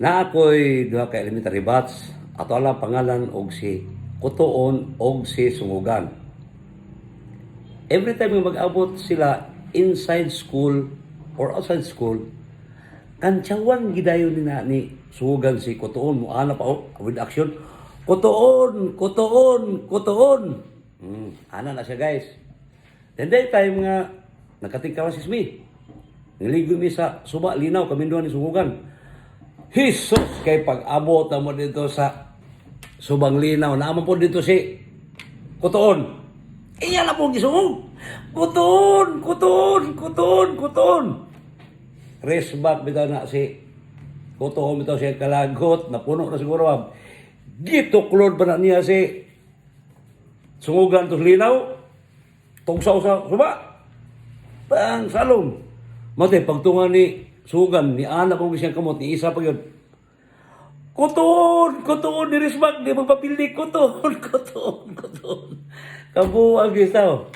Na ako'y duha ka elementary batch ato alang pangalan og si Kutoon og si Sungugan. Every time nga mag-abot sila inside school or outside school, kantsawan gidayon ni Sungugan si Kutoon mo ana pa with action. Kutoon, Kutoon, Kutoon. Ana na siya guys. Then that time nga nakatingkawan si Smith. Niligo mi sa suba linaw kaminduan ni Sungugan. Jesus, kay pag-abot mo dito sa subang linaw, naman po dito si Kutoon. Iya na po gisungog. Kutoon, Kutoon, Kutoon, Kutoon. Race back bitaw na si Kutoon bitaw siya kalagot, napuno na siguro. Gituklod ba na niya si Sungugan to linaw? Tungsaw sa suba. Pang salong. Mate, pagtungan ni Sugan, ni Ana kung siyang kamot, ni isa pa yun. Kutoon! Kutoon! Nirismak! Di magpapildi! Kutoon! Kutoon! Kutoon! Kabuang isa.